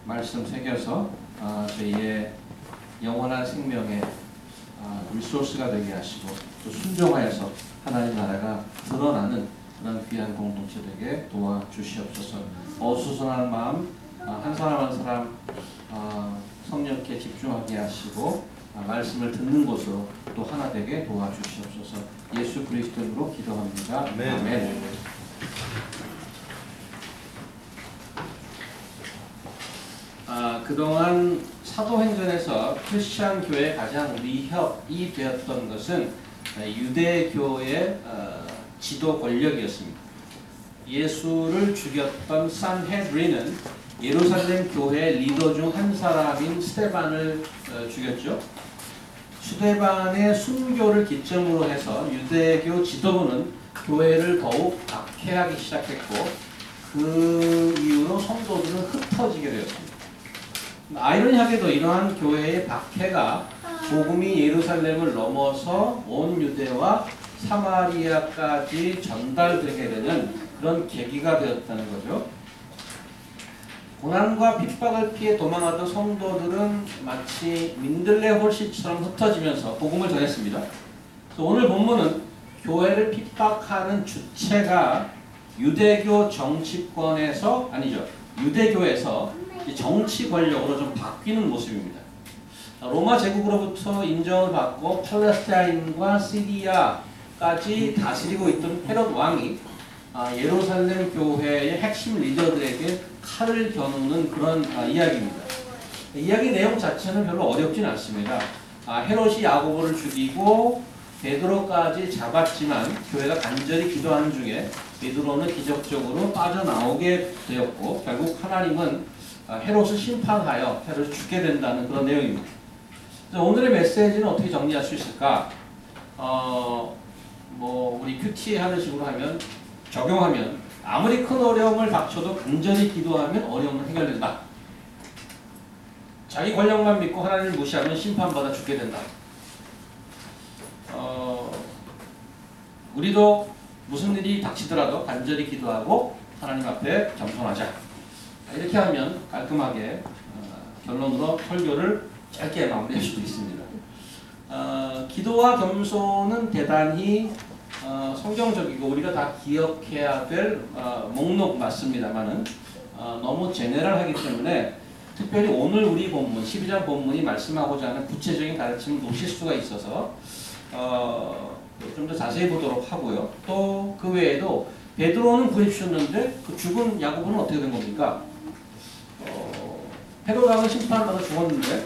말씀 새겨서 저희의 영원한 생명의 리소스가 되게 하시고 또 순종하여서 하나님 나라가 드러나는 그런 귀한 공동체 되게 도와주시옵소서. 어수선한 마음 한 사람 한 사람 성령께 집중하게 하시고 말씀을 듣는 것으로 또 하나 되게 도와주시옵소서. 예수 그리스도로 기도합니다. 아멘. 그동안 사도행전에서 크리스찬 교회의 가장 위협이 되었던 것은 유대교의 지도 권력이었습니다. 예수를 죽였던 산헤드린은 예루살렘 교회 리더 중 한 사람인 스데반을 죽였죠. 스데반의 순교를 기점으로 해서 유대교 지도부는 교회를 더욱 박해하기 시작했고 그 이후로 성도들은 흩어지게 되었습니다. 아이러니하게도 이러한 교회의 박해가 복음이 예루살렘을 넘어서 온 유대와 사마리아까지 전달되게 되는 그런 계기가 되었다는 거죠. 고난과 핍박을 피해 도망하던 성도들은 마치 민들레 홀씨처럼 흩어지면서 복음을 전했습니다. 그래서 오늘 본문은 교회를 핍박하는 주체가 유대교 정치권에서 유대교에서 정치 권력으로 좀 바뀌는 모습입니다. 로마 제국으로부터 인정을 받고 팔레스타인과 시리아까지 다스리고 있던 헤롯 왕이 예루살렘 교회의 핵심 리더들에게 칼을 겨누는 그런 이야기입니다. 이야기 내용 자체는 별로 어렵진 않습니다. 헤롯이 야고보를 죽이고 베드로까지 잡았지만 교회가 간절히 기도하는 중에 베드로는 기적적으로 빠져나오게 되었고 결국 하나님은 헤롯을 심판하여 헤롯이 죽게 된다는 그런 내용입니다. 오늘의 메시지는 어떻게 정리할 수 있을까? 우리 큐티 하는 식으로 하면 적용하면 아무리 큰 어려움을 닥쳐도 간절히 기도하면 어려움은 해결된다. 자기 권력만 믿고 하나님을 무시하면 심판받아 죽게 된다. 우리도 무슨 일이 닥치더라도 간절히 기도하고 하나님 앞에 겸손하자. 이렇게 하면 깔끔하게 결론으로 설교를 짧게 마무리할 수도 있습니다. 기도와 겸손은 대단히 성경적이고 우리가 다 기억해야 될 목록 맞습니다만은 너무 제네럴하기 때문에 특별히 오늘 우리 본문 12장 본문이 말씀하고자 하는 구체적인 가르침을 놓칠 수가 있어서 좀 더 자세히 보도록 하고요. 또 그 외에도 베드로는 구해주셨는데 그 죽은 야고보는 어떻게 된 겁니까? 헤롯 왕은 심판받아 죽었는데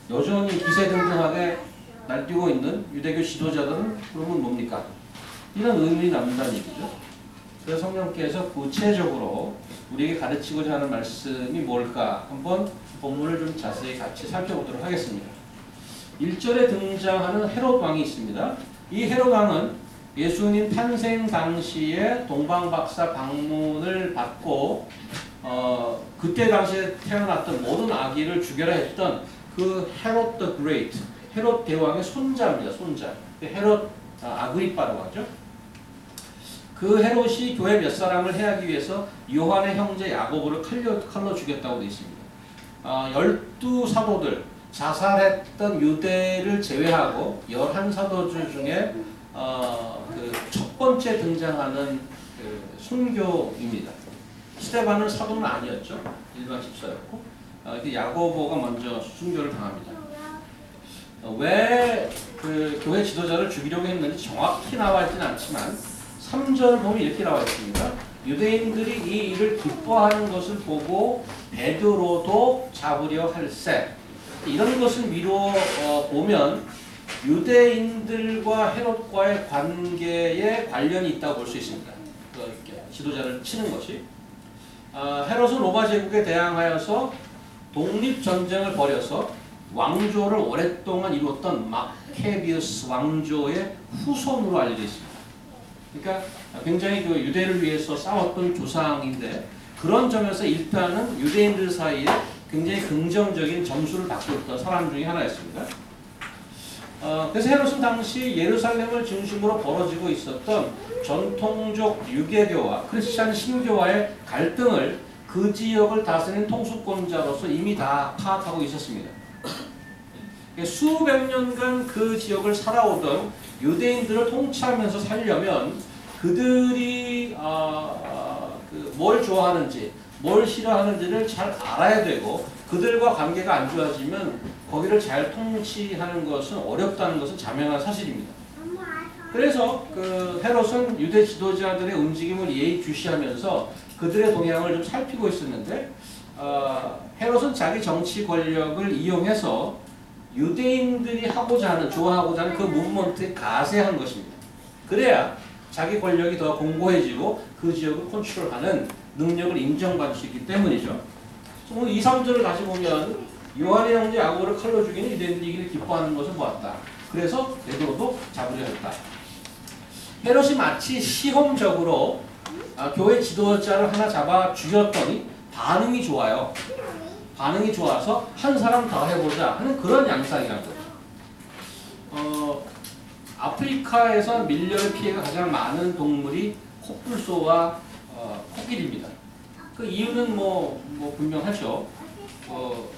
여전히 기세등등하게 날뛰고 있는 유대교 지도자들은 그러면 뭡니까? 이런 의문이 남는다는 얘기죠. 그래서 성령께서 구체적으로 우리에게 가르치고자 하는 말씀이 뭘까? 한번 본문을 좀 자세히 같이 살펴보도록 하겠습니다. 1절에 등장하는 헤롯 왕이 있습니다. 이 헤롯 왕은 예수님 탄생 당시에 동방박사 방문을 받고 그때 당시에 태어났던 모든 아기를 죽여라 했던 그 헤롯 더 그레이트, 헤롯 대왕의 손자입니다. 손자. 헤롯 아그리빠라고 하죠. 그 헤롯이 교회 몇 사람을 해하기 위해서 요한의 형제 야고보를 칼로 죽였다고 되어 있습니다. 12사도들, 자살했던 유대를 제외하고 11사도들 중에 그 첫 번째 등장하는 그 순교입니다. 스데반은 사도는 아니었죠. 일반 집사였고 야고보가 먼저 순교를 당합니다. 왜 그 교회 지도자를 죽이려고 했는지 정확히 나와 있지는 않지만 3절 보면 이렇게 나와 있습니다. 유대인들이 이 일을 기뻐하는 것을 보고 베드로도 잡으려 할세. 이런 것을 미루어 보면 유대인들과 헤롯과의 관계에 관련이 있다고 볼 수 있습니다. 지도자를 치는 것이. 헤롯은 로마 제국에 대항하여서 독립전쟁을 벌여서 왕조를 오랫동안 이루었던 마케비우스 왕조의 후손으로 알려져 있습니다. 그러니까 굉장히 그 유대를 위해서 싸웠던 조상인데 그런 점에서 일단은 유대인들 사이에 굉장히 긍정적인 점수를 받고 있던 사람 중에 하나였습니다. 그래서 헤롯은 당시 예루살렘을 중심으로 벌어지고 있었던 전통적 유대교와 크리스찬 신교와의 갈등을 그 지역을 다스리는 통수권자로서 이미 다 파악하고 있었습니다. 수백 년간 그 지역을 살아오던 유대인들을 통치하면서 살려면 그들이 뭘 좋아하는지 뭘 싫어하는지를 잘 알아야 되고 그들과 관계가 안 좋아지면 거기를 잘 통치하는 것은 어렵다는 것은 자명한 사실입니다. 그래서 그 헤롯은 유대 지도자들의 움직임을 예의주시하면서 그들의 동향을 좀 살피고 있었는데 헤롯은 자기 정치 권력을 이용해서 유대인들이 하고자 하는 좋아하고자 하는 그 무브먼트에 가세한 것입니다. 그래야 자기 권력이 더 공고해지고 그 지역을 컨트롤하는 능력을 인정받을 수 있기 때문이죠. 오늘 2, 3절을 다시 보면 요한의 형제 야고보를 칼로 죽이는 유대인들이 이기를 기뻐하는 것을 보았다. 그래서 베드로도 잡으려 했다. 헤롯이 마치 시험적으로 교회 지도자를 하나 잡아 죽였더니 반응이 좋아요. 반응이 좋아서 한 사람 더 해보자 하는 그런 양상이라는 거죠. 아프리카에서 밀려의 피해가 가장 많은 동물이 코뿔소와 코끼리입니다. 그 이유는 뭐 분명하죠.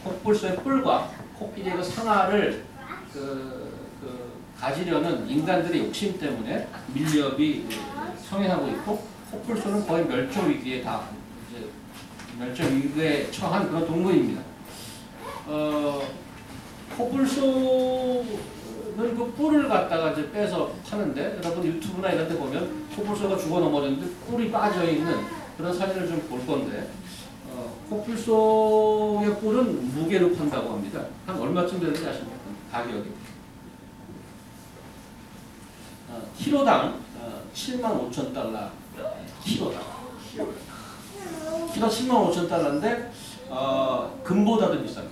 코뿔소의 뿔과 코끼리의 그 상아를 가지려는 인간들의 욕심 때문에 밀렵이 성행하고 있고 코뿔소는 거의 멸종 위기에 멸종 위기에 처한 그런 동물입니다. 코뿔소는 그 뿔을 갖다가 이제 빼서 파는데 여러분 유튜브나 이런 데 보면 코뿔소가 죽어 넘어졌는데 뿔이 빠져 있는 그런 사진을 좀 볼 건데 코뿔소의 뿔은 무게로 판다고 합니다. 한 얼마쯤 되는지 아십니까? 가격이 키로당 75,000달러 키로당 키로 105,000달러인데 금보다도 비쌉니다.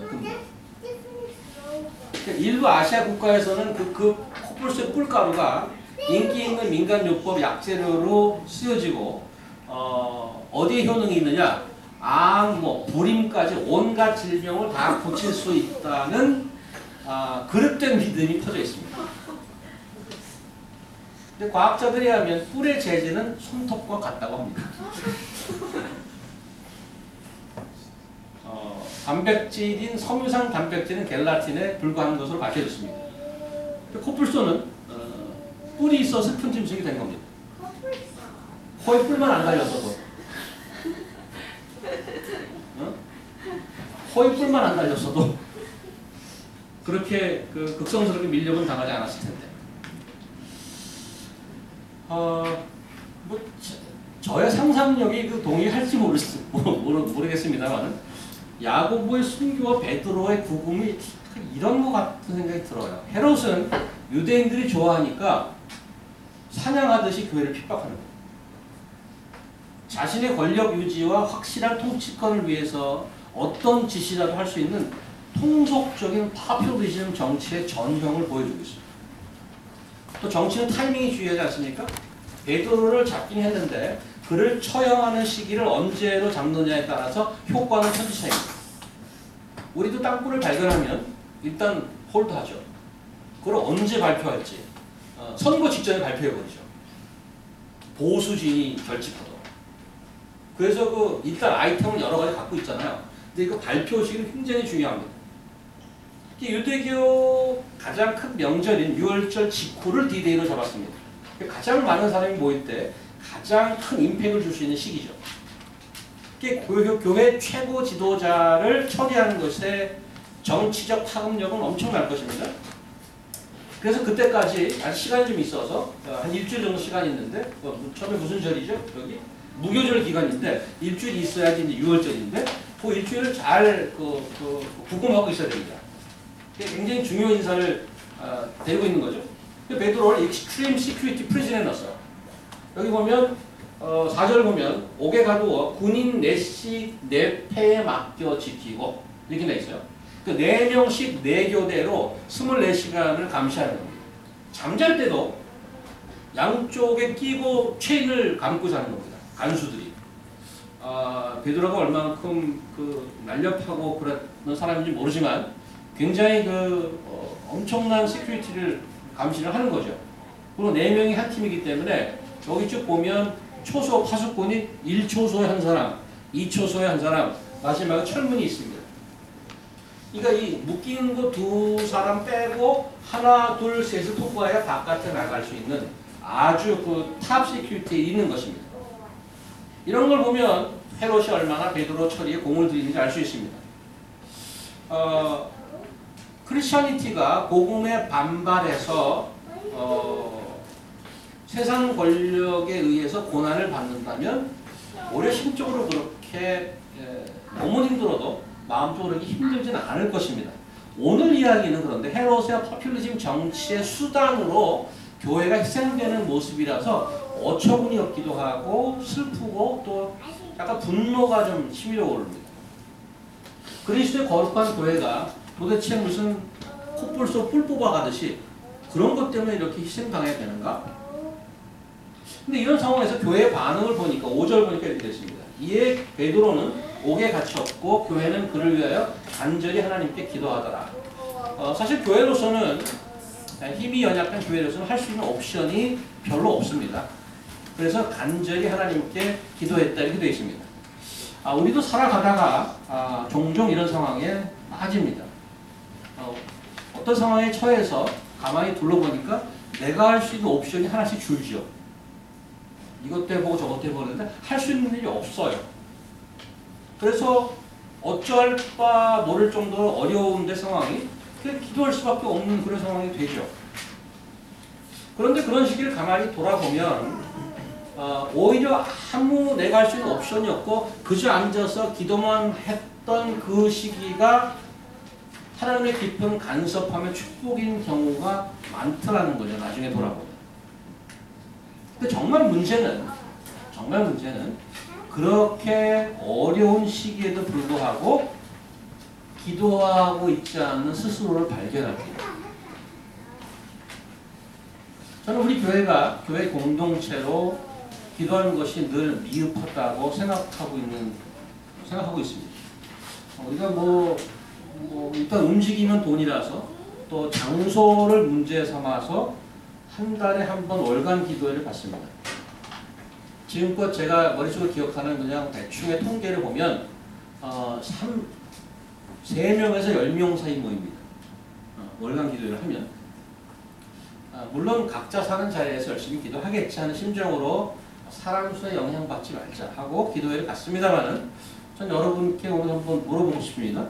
금보. 일부 아시아 국가에서는 그 코뿔소의 뿔가루가 인기 있는 민간요법 약재료로 쓰여지고 어디에 효능이 있느냐? 암, 불임까지 온갖 질병을 다 고칠 수 있다는 그릇된 믿음이 퍼져 있습니다. 근데 과학자들이 하면 뿔의 재질은 손톱과 같다고 합니다. 단백질인 섬유상 단백질은 겔라틴에 불과한 것으로 밝혀졌습니다. 코뿔소는 뿔이 있어 슬픈 짐승이 된 겁니다. 코에 뿔만 안 달렸어도 코에 뿔만 안 달렸어도 그렇게 극성스럽게 밀렵은 당하지 않았을 텐데 저의 상상력이 동의할지 모르겠습니다만 야고보의 순교와 베드로의 구금이 이런 것 같은 생각이 들어요. 헤롯은 유대인들이 좋아하니까 사냥하듯이 교회를 핍박하는 거예요. 자신의 권력 유지와 확실한 통치권을 위해서 어떤 짓이라도 할 수 있는 통속적인 파퓰리즘 정치의 전형을 보여주고 있습니다. 또 정치는 타이밍이 중요하지 않습니까? 베드로를 잡긴 했는데 그를 처형하는 시기를 언제로 잡느냐에 따라서 효과는 천지차이입니다. 우리도 땅굴을 발견하면 일단 홀드하죠. 그걸 언제 발표할지 선거 직전에 발표해버리죠. 보수진이 결집하도록. 그래서 일단 아이템을 여러 가지 갖고 있잖아요. 근데 그 발표 시기는 굉장히 중요합니다. 유대교 가장 큰 명절인 유월절 직후를 D-Day로 잡았습니다. 가장 많은 사람이 모일 때 가장 큰 임팩을 줄 수 있는 시기죠. 교회 최고 지도자를 처리하는 것에 정치적 파급력은 엄청날 것입니다. 그래서 그때까지 아직 시간이 좀 있어서 한 일주일 정도 시간이 있는데 처음에 무슨 절이죠? 여기 무교절 기간인데 일주일이 있어야지 이제 6월절인데 그 일주일을 잘 구금하고 있어야 됩니다. 굉장히 중요한 인사를 데리고 있는 거죠. 베드로를 익스트림 시큐리티 프리즌에 넣었어요. 여기 보면 4절 보면 옥에 가두어 군인 4씩 4패에 맡겨 지키고 이렇게 돼 있어요. 그 4명씩 4교대로 24시간을 감시하는 겁니다. 잠잘 때도 양쪽에 끼고 체인을 감고 자는 겁니다. 간수들이. 베드로가 얼마만큼 날렵하고 그런 사람인지 모르지만 굉장히 엄청난 시큐리티를 감시를 하는 거죠. 그리고 4명이 한 팀이기 때문에 여기 쭉 보면 초소 파수꾼이 1초소에 한 사람, 2초소에 한 사람, 마지막에 철문이 있습니다. 그러니까 이 묶인 거 두 사람 빼고 하나, 둘, 셋을 통과해야 바깥에 나갈 수 있는 아주 그 탑 시큐리티에 있는 것입니다. 이런 걸 보면 헤롯이 얼마나 베드로 처리에 공을 들이는지 알 수 있습니다. 크리스천니티가 복음에 반발해서 세상 권력에 의해서 고난을 받는다면 오히려 심적으로 그렇게 너무 힘들어도 마음적으로 그렇게 힘들지는 않을 것입니다. 오늘 이야기는 그런데 헤롯의 포퓰리즘 정치의 수단으로 교회가 희생되는 모습이라서 어처구니 없기도 하고 슬프고 또 약간 분노가 좀 치밀어 오릅니다. 그리스도의 거룩한 교회가 도대체 무슨 콧불 속 뿔 뽑아가듯이 그런 것 때문에 이렇게 희생당해야 되는가? 근데 이런 상황에서 교회의 반응을 보니까 5절 보니까 이렇게 됐습니다. 이에 베드로는 옥에 갇혔고 교회는 그를 위하여 간절히 하나님께 기도하더라. 사실 교회로서는 힘이 연약한 교회로서는 할 수 있는 옵션이 별로 없습니다. 그래서 간절히 하나님께 기도했다 이렇게 되어 있습니다. 우리도 살아가다가 종종 이런 상황에 빠집니다. 어떤 상황에 처해서 가만히 둘러보니까 내가 할 수 있는 옵션이 하나씩 줄죠. 이것도 해보고 저것도 해보는데 할 수 있는 일이 없어요. 그래서 어쩔 바 모를 정도로 어려운데 상황이 그냥 기도할 수밖에 없는 그런 상황이 되죠. 그런데 그런 시기를 가만히 돌아보면 오히려 아무 내가 할 수 있는 옵션이 없고 그저 앉아서 기도만 했던 그 시기가 하나님의 깊은 간섭하며 축복인 경우가 많더라는 거죠. 나중에 돌아보면. 근데 정말 문제는 그렇게 어려운 시기에도 불구하고 기도하고 있지 않는 스스로를 발견합니다. 저는 우리 교회가 교회 공동체로 기도하는 것이 늘 미흡하다고 생각하고 있습니다. 우리가 일단 움직이면 돈이라서 또 장소를 문제 삼아서 한 달에 한 번 월간 기도회를 받습니다. 지금껏 제가 머릿속에 기억하는 그냥 대충의 통계를 보면 3명에서 10명 사이 모입니다. 월간 기도회를 하면 물론 각자 사는 자리에서 열심히 기도하겠지 하는 심정으로 사람 수에 영향받지 말자 하고 기도회를 갔습니다만은 전 여러분께 오늘 한번 물어보고 싶습니다.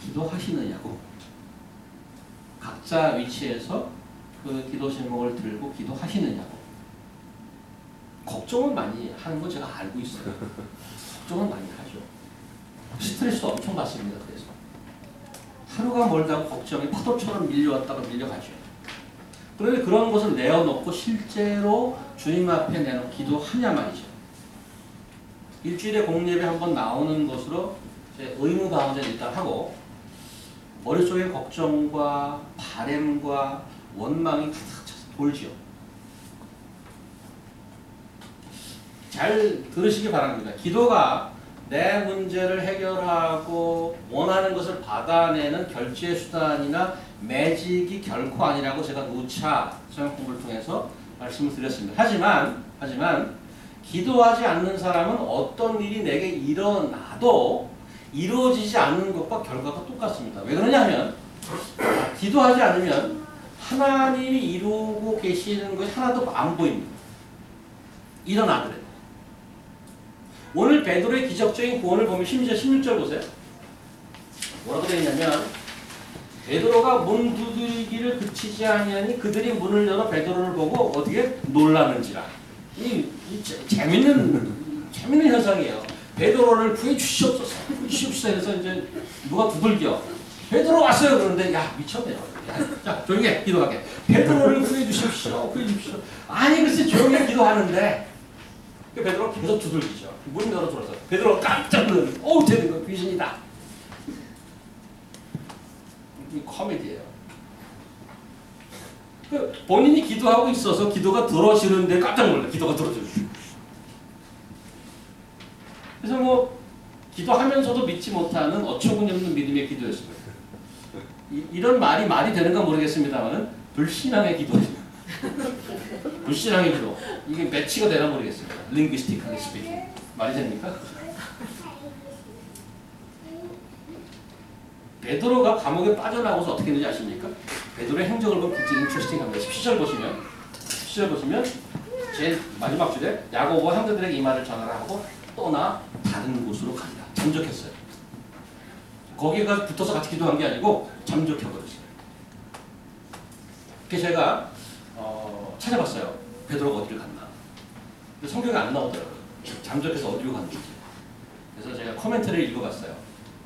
기도하시느냐고. 각자 위치에서 그 기도 제목을 들고 기도하시느냐고. 걱정은 많이 하는 건 제가 알고 있어요. 걱정은 많이 하죠. 스트레스도 엄청 받습니다. 그래서 하루가 멀다고 걱정이 파도처럼 밀려왔다가 밀려가죠. 그런데 그런 것을 내어놓고 실제로 주님 앞에 내놓고 기도하냐 말이죠. 일주일에 공예배 한번 나오는 것으로 제 의무 가운데 일단 하고 머릿속에 걱정과 바램과 원망이 가득 차서 돌지요. 잘 들으시기 바랍니다. 기도가 내 문제를 해결하고 원하는 것을 받아내는 결제 수단이나 매직이 결코 아니라고 제가 누차 성경 공부를 통해서 말씀을 드렸습니다. 하지만 기도하지 않는 사람은 어떤 일이 내게 일어나도 이루어지지 않는 것과 결과가 똑같습니다. 왜 그러냐면 기도하지 않으면 하나님이 이루고 계시는 것이 하나도 안 보입니다. 일어나더라도. 오늘 베드로의 기적적인 구원을 보면 심지어 16절 보세요. 뭐라고 되어 있냐면 베드로가 문 두드리기를 그치지 아니하니 그들이 문을 열어 베드로를 보고 어떻게 놀라는지라. 이 재밌는 현상이에요. 베드로를 구해 주시옵소서 해서 이제 누가 두들겨. 베드로 왔어요. 그런데 야 미쳤네요. 자 조용히 해. 기도하게. 베드로를 구해 주십시오. 아니 글쎄 조용히 기도하는데 베드로가 계속 두들기죠. 문 열어줘서 베드로가 깜짝 놀라서 어우 되는 거 귀신이다. 이 코미디예요. 본인이 기도하고 있어서 기도가 들어지는데 깜짝 놀라요. 기도가 들어져요. 그래서 기도하면서도 믿지 못하는 어처구니 없는 믿음의 기도였습니다. 이런 말이 되는가 모르겠습니다만 불신앙의 기도예요. 불신앙의 기도. 이게 매치가 되나 모르겠습니다. 링귀스틱하게 스피킹. 말이 됩니까? 베드로가 감옥에 빠져나가서 어떻게 했는지 아십니까? 베드로의 행적을 보면 굉장히 인트레스팅합니다. 10절 보시면 제일 마지막 줄에 야고보와 형제들에게 이 말을 전하라 하고 떠나 다른 곳으로 간다. 잠적했어요. 거기에 가서 붙어서 같이 기도한 게 아니고 잠적해버렸어요. 그래서 제가 찾아봤어요. 베드로가 어디를 갔나. 근데 성경에 안 나오더라고요. 잠적해서 어디로 갔는지. 그래서 제가 코멘트를 읽어봤어요.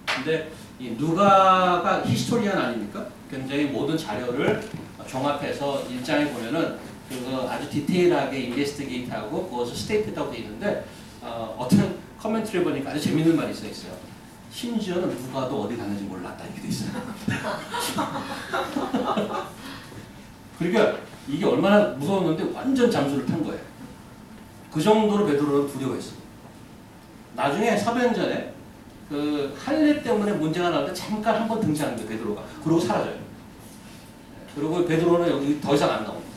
근데 이 누가가 히스토리안 아닙니까? 굉장히 모든 자료를 종합해서 일장에 보면은 그거 아주 디테일하게 인베스티게이트하고 그것을 스테이트했다고 되어 있는데 어떤 커멘트를 보니까 아주 재밌는 말이 있어요. 심지어는 누가도 어디 갔는지 몰랐다 이렇게 돼 있어요. 그러니까 이게 얼마나 무서웠는데 완전 잠수를 탄 거예요. 그 정도로 베드로는 두려워했어요. 나중에 사도행전에 그 할례 때문에 문제가 나올 때 잠깐 한번 등장합니다. 베드로가. 그러고 사라져요. 그리고 베드로는 여기 더 이상 안 나옵니다.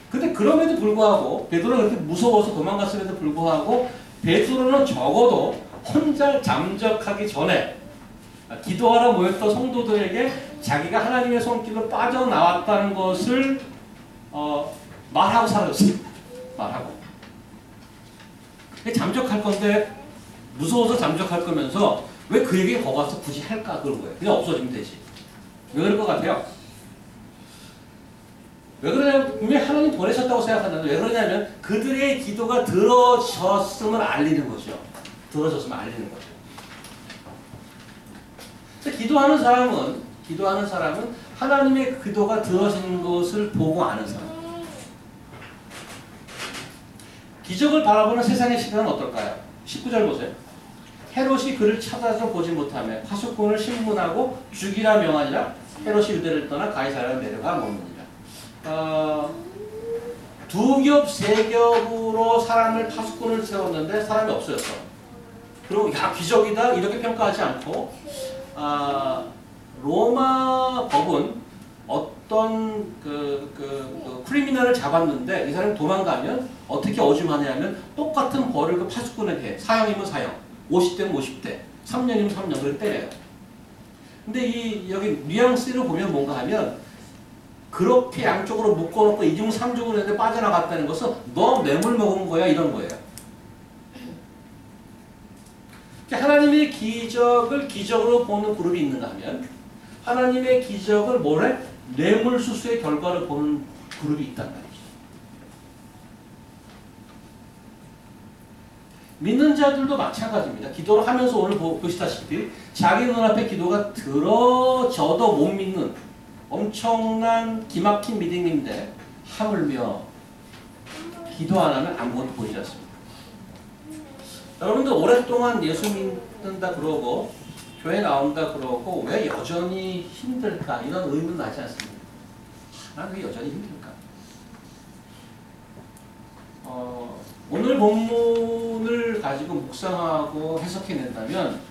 근데 그럼에도 불구하고 베드로가 그렇게 무서워서 도망갔음에도 불구하고 베드로는 적어도 혼자 잠적하기 전에 기도하러 모였던 성도들에게 자기가 하나님의 손길로 빠져나왔다는 것을 말하고 사라졌어요. 말하고. 잠적할 건데 무서워서 잠적할 거면서 왜 그에게 거기 가서 굳이 할까 그런 거예요. 그냥 없어지면 되지. 왜 그럴 것 같아요? 왜 그러냐면 분명히 하나님 보내셨다고 생각하는데 왜 그러냐면 그들의 기도가 들어졌음을 알리는 거죠. 들어졌음을 알리는 거죠. 그래서 기도하는 사람은 하나님의 기도가 들어진 것을 보고 아는 사람. 기적을 바라보는 세상의 시각은 어떨까요? 19절 보세요. 헤롯이 그를 찾아서 보지 못하며 파수꾼을 신문하고 죽이라 명하니라. 헤롯이 유대를 떠나 가이사랴로 내려가 머무니라. 두 겹, 세 겹으로 사람을 파수꾼을 세웠는데 사람이 없어졌어. 그리고 야 기적이다 이렇게 평가하지 않고 로마 법은 어떤 크리미널을 잡았는데 이 사람이 도망가면 어떻게 어중하냐면 똑같은 벌을 그 파수꾼에게 사형이면 사형, 50대면 50대, 3년이면 3년 그렇게 때려요. 근데 여기 뉘앙스를 보면 뭔가 하면 그렇게 양쪽으로 묶어놓고 이중 삼중으로 했는데 빠져나갔다는 것은 너 뇌물 먹은 거야 이런 거예요. 하나님의 기적을 기적으로 보는 그룹이 있는가 하면 하나님의 기적을 뭐래? 뇌물수수의 결과를 보는 그룹이 있단 말이죠. 믿는 자들도 마찬가지입니다. 기도를 하면서 오늘 보시다시피 자기 눈앞에 기도가 들어져도 못 믿는 엄청난 기막힌 믿음인데 하물며 기도 안 하면 아무것도 보이지 않습니다. 여러분들 오랫동안 예수 믿는다 그러고 교회 나온다 그러고 왜 여전히 힘들까? 이런 의문 나지 않습니까? 난 왜 여전히 힘들까? 오늘 본문을 가지고 묵상하고 해석해낸다면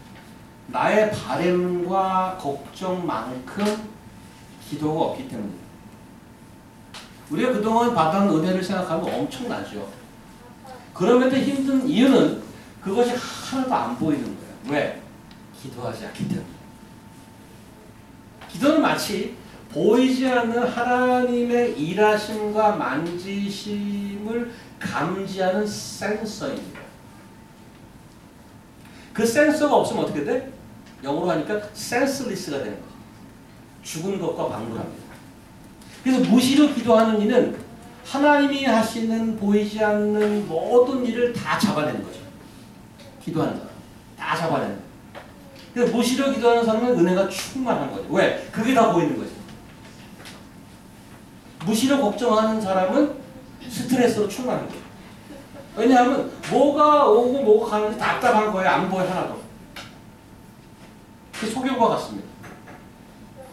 나의 바램과 걱정만큼 기도가 없기 때문입니다. 우리가 그동안 받은 은혜를 생각하면 엄청나죠. 그럼에도 힘든 이유는 그것이 하나도 안 보이는 거예요. 왜? 기도하지 않기 때문에. 기도는 마치 보이지 않는 하나님의 일하심과 만지심을 감지하는 센서입니다. 그 센서가 없으면 어떻게 돼? 영어로 하니까 senseless가 되는 거죠. 죽은 것과 방불합니다. 그래서 무시로 기도하는 이는 하나님이 하시는 보이지 않는 모든 일을 다 잡아내는 거죠. 기도하는 사람. 다 잡아내는 거예요. 그래서 무시로 기도하는 사람은 은혜가 충만한 거죠. 왜? 그게 다 보이는 거죠. 무시로 걱정하는 사람은 스트레스로 충만한 거예요. 왜냐하면 뭐가 오고 뭐가 가는지 답답한 거예요. 안 보여 하나도. 그게 소경과 같습니다.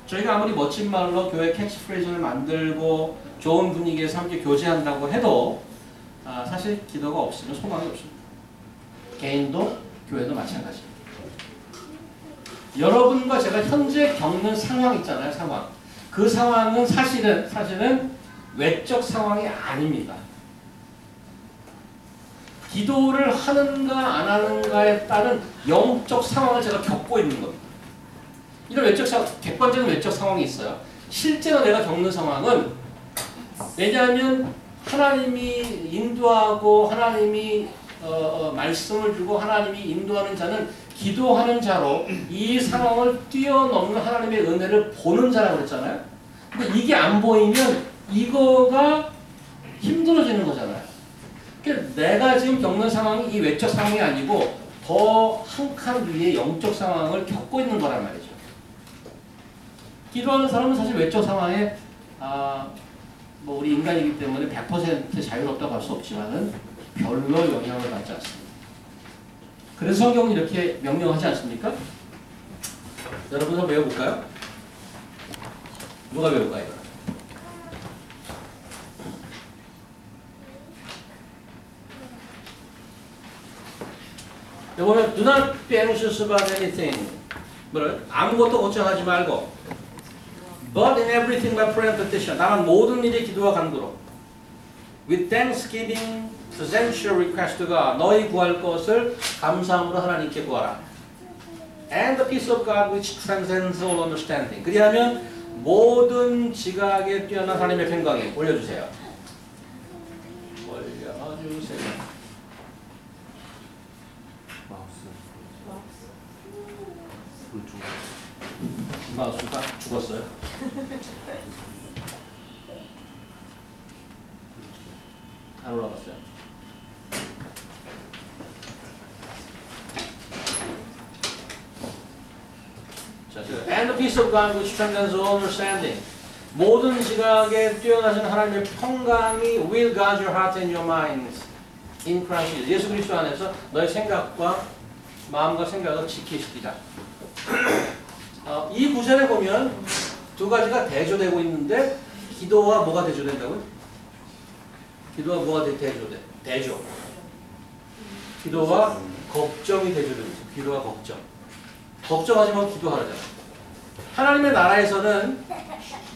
저희가 아무리 멋진 말로 교회 캐치프레이즈를 만들고 좋은 분위기에서 함께 교제한다고 해도 사실 기도가 없으면 소망이 없습니다. 개인도 교회도 마찬가지입니다. 여러분과 제가 현재 겪는 상황 있잖아요. 상황. 그 상황은 사실은 외적 상황이 아닙니다. 기도를 하는가 안 하는가에 따른 영적 상황을 제가 겪고 있는 겁니다. 이런 외적 상황, 객관적인 외적 상황이 있어요. 실제로 내가 겪는 상황은, 왜냐하면 하나님이 인도하고 하나님이 말씀을 주고 하나님이 인도하는 자는 기도하는 자로 이 상황을 뛰어넘는 하나님의 은혜를 보는 자라고 그랬잖아요. 근데 이게 안 보이면 이거가 힘들어지는 거잖아요. 그러니까 내가 지금 겪는 상황이 이 외적 상황이 아니고 더 한 칸 위에 영적 상황을 겪고 있는 거란 말이죠. 기도하는 사람은 사실 외적 상황에 뭐 우리 인간이기 때문에 100% 자유롭다고 할 수 없지만은 별로 영향을 받지 않습니다. 그래서 성경은 이렇게 명령하지 않습니까? 여러분 한번 외워볼까요? 누가 외울까요? 여기 보면 Do not be anxious about anything. 뭐래? 아무것도 걱정하지 말고 But in everything by prayer and petition. 다만 모든 일에 기도와 간구로 With thanksgiving present your request to God. 너희 구할 것을 감사함으로 하나님께 구하라. And the peace of God which transcends all understanding. 그리하면 모든 지각에 뛰어난 하나님의 평강이 올려주세요. 올려주세요. 마우스가 죽었어요? 안 올라갔어요. 자, and the peace of God which transcends all understanding. 모든 지각에 뛰어나신 하나님의 평강이 will guard your heart and your mind in Christ Jesus. 예수 그리스도 안에서 너의 생각과 마음과 생각을 지키시리라. 이 구절에 보면 두 가지가 대조되고 있는데 기도와 뭐가 대조된다고요? 기도와 뭐가 대조돼? 대조. 기도와 걱정이 대조되고 있어요. 기도와 걱정. 걱정하지 말고 기도하라잖아요. 하나님의 나라에서는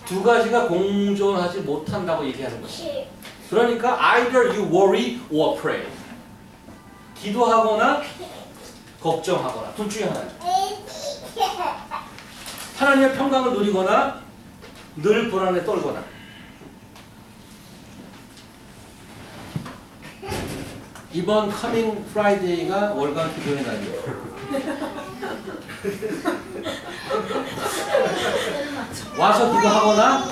두 가지가 공존하지 못한다고 얘기하는 거예요. 그러니까 either you worry or pray. 기도하거나 걱정하거나 둘 중에 하나죠. 하나님의 평강을 누리거나 늘 불안에 떨거나. 이번 커밍 프라이데이가 월간 기도의 날이에요. 와서 기도하거나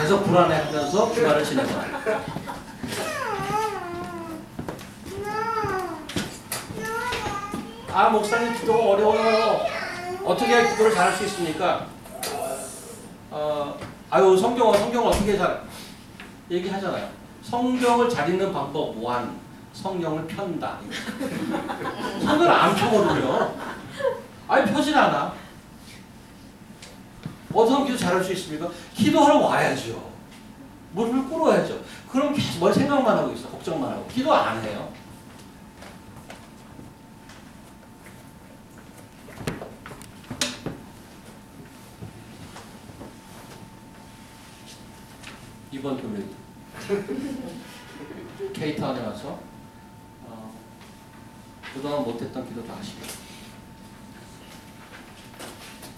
계속 불안해하면서 주말을 지내거나. 아, 목사님 기도가 어려워요. 어떻게 해야 기도를 잘할 수 있습니까? 아유, 성경을 어떻게 잘 얘기하잖아요. 성경을 잘 읽는 방법 무한. 성경을 편다. 성경을 안 펴거든요. 아니, 펴질 않아. 어떻게 기도 잘할 수 있습니까? 기도하러 와야죠. 무릎을 꿇어야죠. 그럼 계속 뭘 생각만 하고 있어. 걱정만 하고. 기도 안 해요. 이번 금요일 케이타운에 와서 그동안 못했던 기도 다 하시고.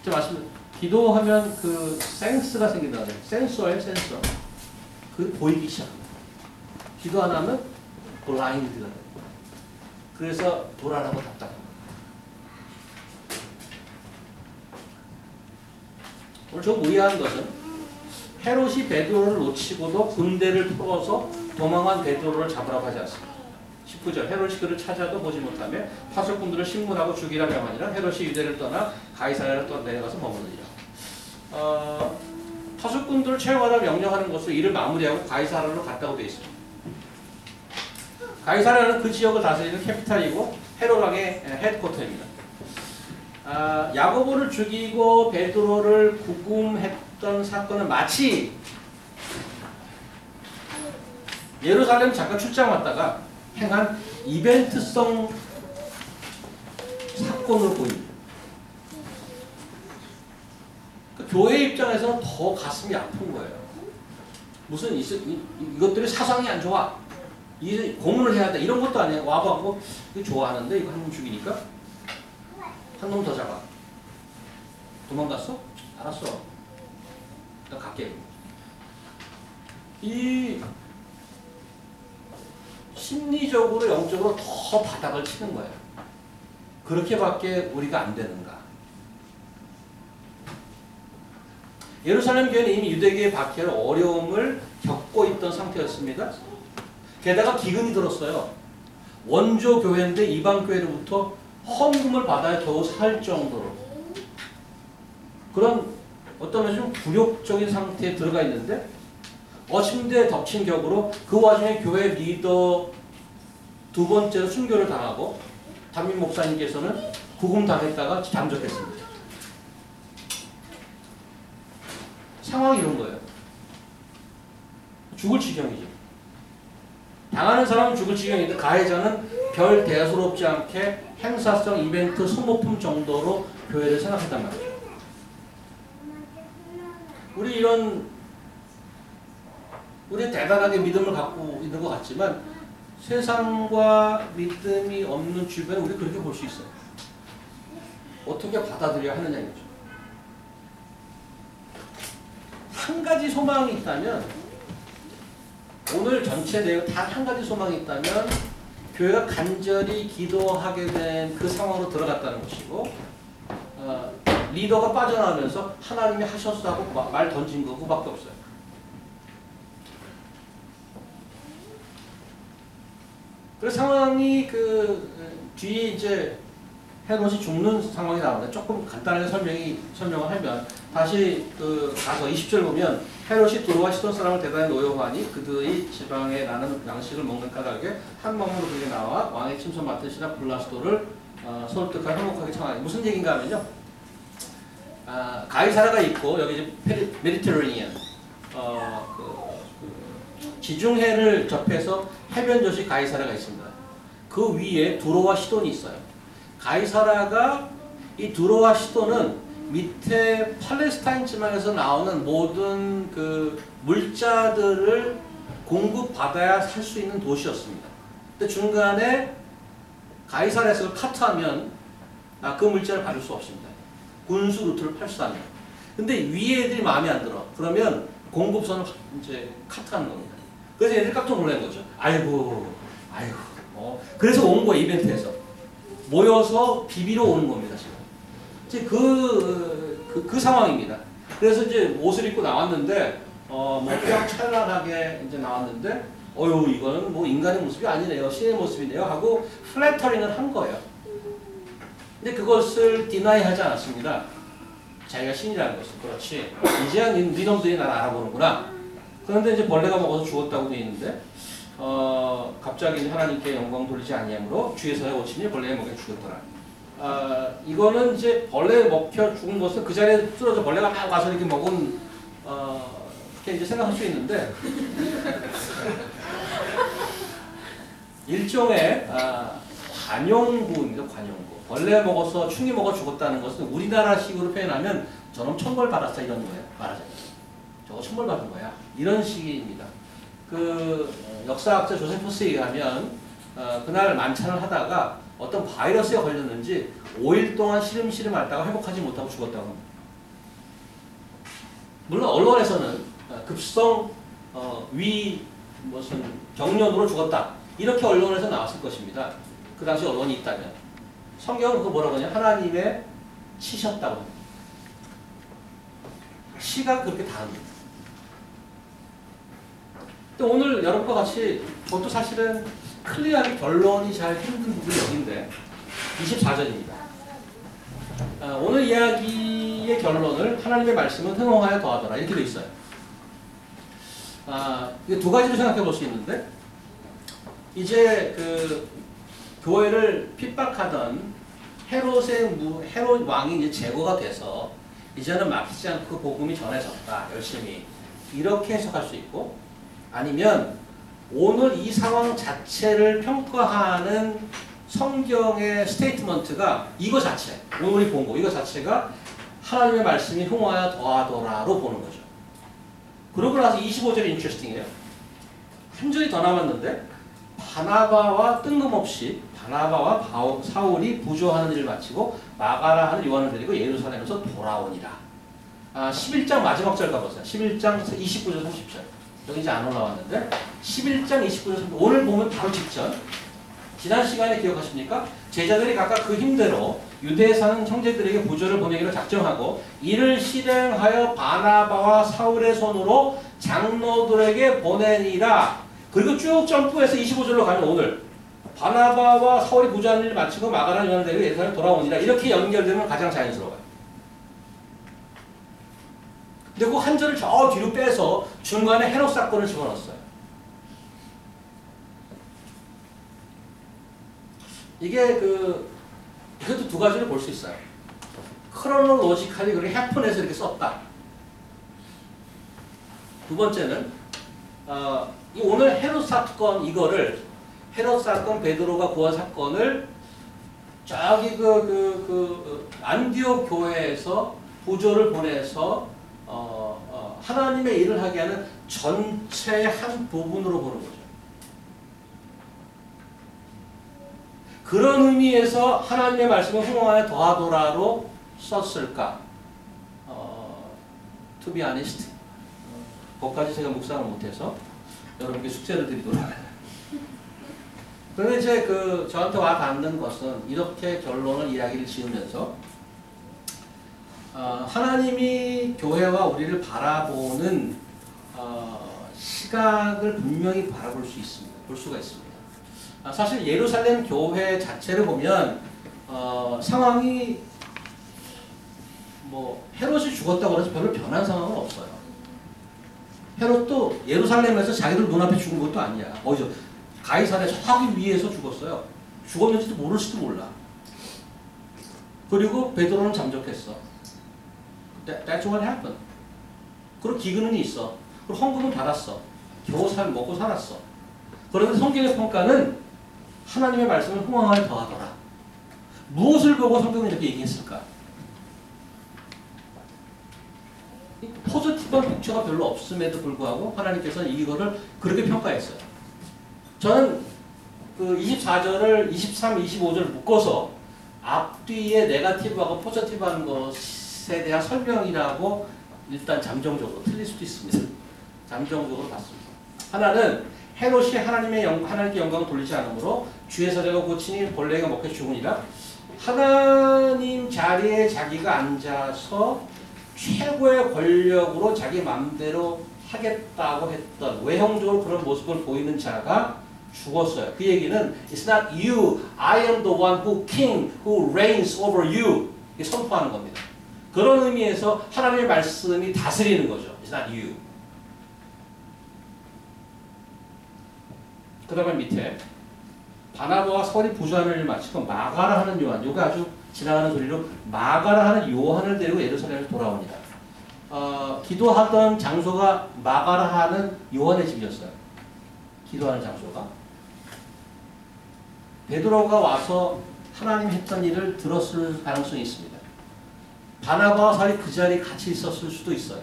제가 기도하면 그 센스가 생긴다 그래요. 센서예요, 센서. 그 보이기 시작합니다. 기도 안 하면 블라인드가 돼요. 그래서 불안하고 답답합니다. 오늘 좀 무의아한 것은 헤롯이 베드로를 놓치고도 군대를 풀어서 도망한 베드로를 잡으라고 하지 않습니다. 19절 헤롯이 그를 찾아도 보지 못하며 파수꾼들을 신문하고 죽이라 명하니라. 헤롯이 유대를 떠나 가이사랴를 떠 내려가서 머무르니라. 파수꾼들을 채용하라 명령하는 것으로 일을 마무리하고 가이사랴로 갔다고 되어 있습니다. 가이사랴는 그 지역을 다스리는 캐피탈이고 헤롯 왕의 헤드쿼터입니다. 야고보를 죽이고 베드로를 구금했던 사건은 마치 예루살렘 잠깐 출장 왔다가 행한 이벤트성 사건으로 보입니다. 그러니까 교회 입장에서는 더 가슴이 아픈 거예요. 무슨 이것들이 사상이 안 좋아. 이 고문을 해야 돼 이런 것도 아니야. 와봐갖고 이거 좋아하는데 이거 한 놈 죽이니까 한 놈 더 잡아. 도망갔어? 알았어. 나 갈게. 이 심리적으로 영적으로 더 바닥을 치는 거예요. 그렇게밖에 우리가 안 되는가? 예루살렘 교회는 이미 유대교의 박해로 어려움을 겪고 있던 상태였습니다. 게다가 기근이 들었어요. 원조 교회인데 이방 교회로부터 헌금을 받아야 겨우 살 정도로 그런 어떤 좀 굴욕적인 상태에 들어가 있는데 어침대 덮친 격으로 그 와중에 교회 리더 두 번째로 순교를 당하고 담임 목사님께서는 구금당했다가 잠적했습니다. 상황이 이런 거예요. 죽을 지경이죠. 당하는 사람은 죽을 지경인데 가해자는 별 대수롭지 않게 행사성 이벤트 소모품 정도로 교회를 생각했단 말이죠. 우리 대단하게 믿음을 갖고 있는 것 같지만 세상과 믿음이 없는 주변에 우리 그렇게 볼 수 있어요. 어떻게 받아들여야 하느냐이죠. 한 가지 소망이 있다면 오늘 전체 내용 단 한 가지 소망이 있다면 교회가 간절히 기도하게 된 그 상황으로 들어갔다는 것이고 리더가 빠져나오면서 하나님이 하셨어 하고 말 던진 거 그밖에 없어요. 그 상황이 뒤에 이제 헤롯이 죽는 상황이 나오는데 조금 간단하게 설명을 하면 다시 가서 20절 보면 헤롯이 두로와 시돈 사람을 대단히 노여워하니 그들의 지방에 나는 양식을 먹는 까닭에 한 마음으로 그에게 나와 왕의 침손 맡으시라 블라스도를 설득하여 화목하게 청하니 무슨 얘기인가 하면요. 가이사라가 있고 여기 이제 메디테레니안 지중해를 접해서 해변 도시 가이사라가 있습니다. 그 위에 두로와 시돈이 있어요. 가이사라가 이 두로와 시돈은 밑에 팔레스타인 지방에서 나오는 모든 그 물자들을 공급받아야 살 수 있는 도시였습니다. 근데 중간에 가이사라에서 카트하면 그 물자를 받을 수 없습니다. 군수 루트를 팔수하면. 근데 위에 애들이 마음에 안 들어. 그러면 공급선을 이제 카트하는 겁니다. 그래서 애들이 깜짝 놀란 거죠. 아이고. 그래서 온 거예요, 이벤트에서. 모여서 비비러 오는 겁니다, 지금. 이제 그 상황입니다. 그래서 이제 옷을 입고 나왔는데, 휘황찬란하게 이제 나왔는데, 이거는 뭐 인간의 모습이 아니네요. 신의 모습이네요. 하고 플래터링을 한 거예요. 근데 그것을 디나이 하지 않았습니다. 자기가 신이라는 것을. 그렇지. 이제야 니놈들이 나를 알아보는구나. 그런데 이제 벌레가 먹어서 죽었다고 되어 있는데, 갑자기 이제 하나님께 영광 돌리지 아니하므로 주에서야 오치니 벌레에 먹여 죽였더라. 이거는 이제 벌레에 먹혀 죽은 것은 그 자리에 쓰러져 벌레가 막 와서 이렇게 먹은, 이렇게 이제 생각할 수 있는데, 일종의, 관용구입니다, 관용구. 벌레 먹어서 충이 먹어 죽었다는 것은 우리나라식으로 표현하면 저놈 천벌 받았어 이런 거예요. 말하자면. 저거 천벌 받은 거야. 이런 식입니다. 역사학자 조세포스에 의하면 그날 만찬을 하다가 어떤 바이러스에 걸렸는지 5일 동안 시름시름 앓다가 회복하지 못하고 죽었다고 합니다. 물론 언론에서는 급성 무슨 경련으로 죽었다 이렇게 언론에서 나왔을 것입니다. 그 당시 언론이 있다면. 성경은 그거 뭐라고 하냐? 하나님의 치셨다고 합니다. 시가 그렇게 다릅니다. 근데 오늘 여러분과 같이 저도 사실은 클리어하게 결론이 잘 힘든 부분이 여기인데 24절입니다. 오늘 이야기의 결론을 하나님의 말씀은 흥황하여 더하더라 이렇게 돼 있어요. 이게 두 가지로 생각해 볼 수 있는데 이제 교회를 핍박하던 헤롯 왕이 이제 제거가 돼서 이제는 막히지 않고 복음이 전해졌다 열심히 이렇게 해석할 수 있고 아니면 오늘 이 상황 자체를 평가하는 성경의 스테이트먼트가 이거 자체 오늘이 본 거 이거 자체가 하나님의 말씀이 흥하여 더하더라로 보는 거죠. 그러고 나서 25절이 인트레스팅해요. 한 절이 더 남았는데 바나바와 뜬금없이 바나바와 사울이 부조하는 일을 마치고 마가라 하는 요한을 데리고 예루살렘에서 돌아오니라. 11장 마지막 절 가보세요. 11장 29절 30절. 여기 이제 안 올라왔는데 11장 29절 30절. 오늘 보면 바로 직전. 지난 시간에 기억하십니까? 제자들이 각각 그 힘대로 유대에 사는 형제들에게 부조를 보내기로 작정하고 이를 실행하여 바나바와 사울의 손으로 장로들에게 보내니라. 그리고 쭉 점프해서 25절로 가면 오늘 바나바와 사울이 부조하는 일을 마치고 마가라 요한을 데리고 예루살렘 돌아오니라. 이렇게 연결되면 가장 자연스러워요. 근데 그 한 절을 저 뒤로 빼서 중간에 헤롯 사건을 집어넣었어요. 이게 이것도 두 가지를 볼 수 있어요. 크로놀로지컬리 그렇게 해픈해서 이렇게 썼다. 두 번째는 이 오늘 헤롯 사건 이거를 헤롯 사건 베드로가 구한 사건을 저기 안디옥 교회에서 부조를 보내서 하나님의 일을 하게 하는 전체의 한 부분으로 보는 거죠. 그런 의미에서 하나님의 말씀을 흥황에 더하더라로 썼을까? To be honest, 거기까지 제가 묵상을 못해서 여러분께 숙제를 드리도록 하겠습니다. 그런데 이제 저한테 와 닿는 것은 이렇게 결론을 이야기를 지으면서 하나님이 교회와 우리를 바라보는 시각을 분명히 바라볼 수 있습니다. 볼 수가 있습니다. 사실 예루살렘 교회 자체를 보면 상황이 헤롯이 죽었다고 해서 별로 변한 상황은 없어요. 헤롯도 예루살렘에서 자기들 눈앞에 죽은 것도 아니야. 어디서 가이사랴 저기 위에서 죽었어요. 죽었는지도 모를지도 몰라. 그리고 베드로는 잠적했어. That's what happened. 그리고 기근은 있어. 그리고 헌금은 받았어. 겨우 먹고 살았어. 그런데 성경의 평가는 하나님의 말씀을 흥황하게 더하더라. 무엇을 보고 성경은 이렇게 얘기했을까? 포지티브한 복처가 별로 없음에도 불구하고 하나님께서는 이거를 그렇게 평가했어요. 저는 24절을 23, 25절을 묶어서 앞뒤에 네거티브하고 포지티브한 것에 대한 설명이라고 일단 잠정적으로 틀릴 수도 있습니다. 잠정적으로 봤습니다. 하나는 헤롯이 하나님께 영광을 돌리지 않으므로 주의 사자가 고치니 벌레가 먹혀 죽으니라. 하나님 자리에 자기가 앉아서 최고의 권력으로 자기 마음대로 하겠다고 했던 외형적으로 그런 모습을 보이는 자가 죽었어요. 그 얘기는 It's not you, I am the one who king, who reigns over you. 이게 선포하는 겁니다. 그런 의미에서 하나님의 말씀이 다스리는 거죠. It's not you. 그 다음에 밑에 바나바와 사울이 부조하는 일을 마치고 마가라 하는 요한, 요게 아주 지나가는 소리로 마가라 하는 요한을 데리고 예루살렘에 돌아옵니다. 기도하던 장소가 마가라 하는 요한의 집이었어요. 기도하는 장소가. 베드로가 와서 하나님 했던 일을 들었을 가능성이 있습니다. 바나바와 사울이 그 자리에 같이 있었을 수도 있어요.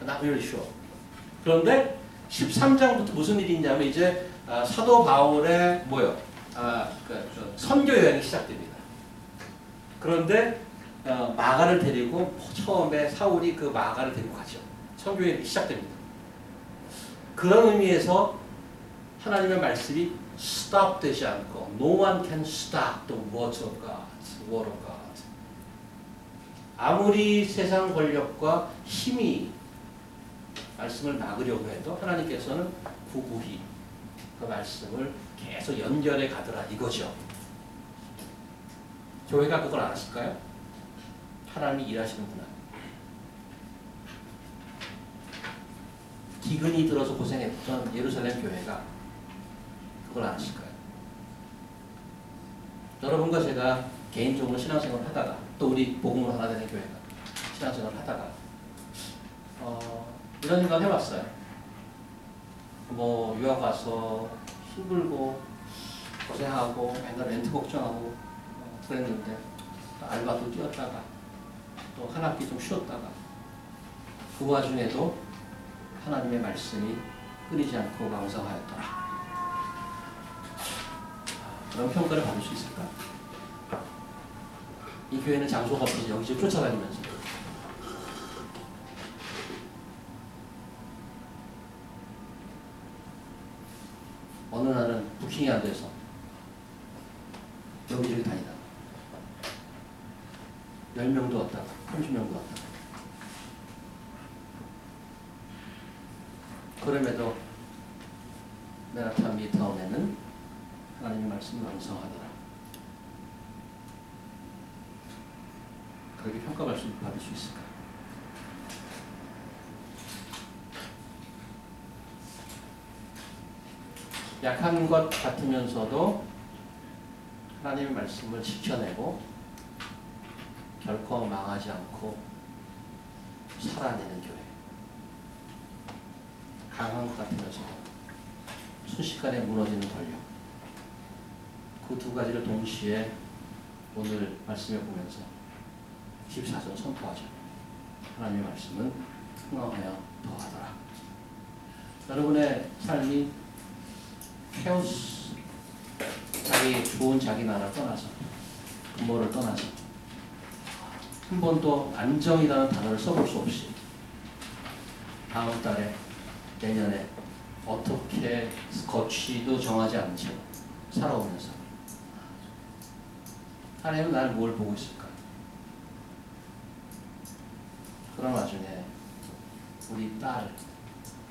Not really sure. 그런데 13장부터 무슨 일이 있냐면 이제 사도 바울의 선교 여행이 시작됩니다. 그런데 마가를 데리고 처음에 사울이 그 마가를 데리고 가죠. 선교 여행이 시작됩니다. 그런 의미에서 하나님의 말씀이 stop 되지 않고 No one can stop the word of God. word of God. 아무리 세상 권력과 힘이 말씀을 막으려고 해도 하나님께서는 구구히 그 말씀을 계속 연결해 가더라 이거죠. 교회가 그걸 알았을까요? 하나님이 일하시는구나. 기근이 들어서 고생했던 예루살렘 교회가 그걸 알았을까요? 여러분과 제가 개인적으로 신앙생활을 하다가 또 우리 복음을 하나 되는 교회가 신앙생활을 하다가 이런 생각 해봤어요. 유학 가서 힘들고 고생하고 맨날 렌트 걱정하고 그랬는데 알바도 뛰었다가 또 한 학기 좀 쉬었다가 그 와중에도 하나님의 말씀이 끊이지 않고 왕성하였더라. 그런 평가를 받을 수 있을까? 이 교회는 장소가 없어서 여기저기 쫓아다니면서 어느 날은 부킹이 안 돼서 여기저기 다니다가 10명도 왔다가 30명도 왔다가 그럼에도 맨하탄 미타운에는 하나님의 말씀이 왕성하더라. 그렇게 평가받을 수 있을까? 약한 것 같으면서도 하나님의 말씀을 지켜내고 결코 망하지 않고 살아내는 교회. 강한 것 같으면서도 순식간에 무너지는 권력. 그 두 가지를 동시에 오늘 말씀에 보면서 14절 선포하죠. 하나님의 말씀은 흥황하여 더하더라. 여러분의 삶이 케오스, 좋은 자기 나라를 떠나서, 부모를 떠나서 한 번도 안정이라는 단어를 써볼 수 없이 다음 달에, 내년에 어떻게 거취도 정하지 않은 채 살아오면서 하나님은 나를 뭘 보고 있을까? 그런 와중에 우리 딸,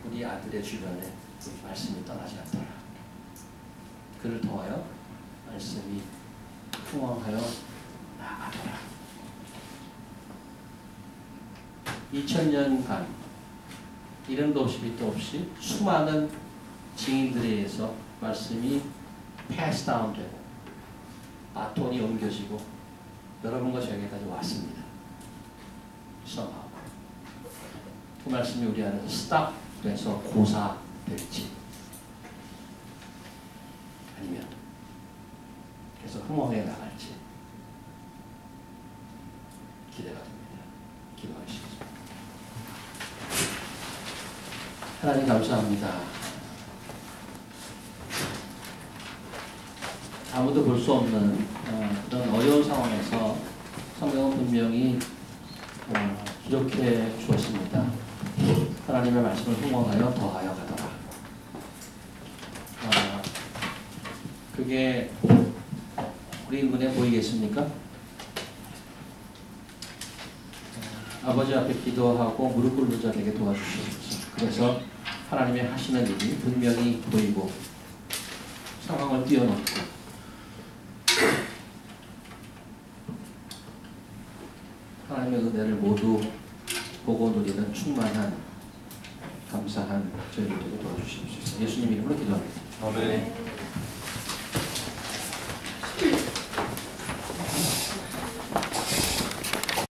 우리 아들의 주변에 말씀이 떠나지 않더라. 그를 통하여 말씀이 흥황하여 나아가더라. 2000년간 이름도 없이 빛도 없이 수많은 증인들에 의해서 말씀이 패스 다운되고 바톤이 옮겨지고 여러분과 저에게까지 왔습니다. somehow. 그 말씀이 우리 안에서 스탑돼서 고사될지 아니면 계속 흥황해 나갈지 기대가 됩니다. 기도하시겠습니다. 하나님 감사합니다. 아무도 볼 수 없는 그런 어려운 상황에서 성경은 분명히 기록해 주었습니다. 하나님의 말씀을 흥황하여 더하여 가더라. 그게 우리 눈에 보이겠습니까? 아버지 앞에 기도하고 무릎 꿇는 자 되게 도와주시옵소서. 그래서 하나님의 하시는 일이 분명히 보이고 상황을 뛰어넘고 하나님의 은혜를 모두 보고 누리는 충만한 감사한 저희들 되게 도와주시옵소서. 예수님 이름으로 기도합니다. 아멘.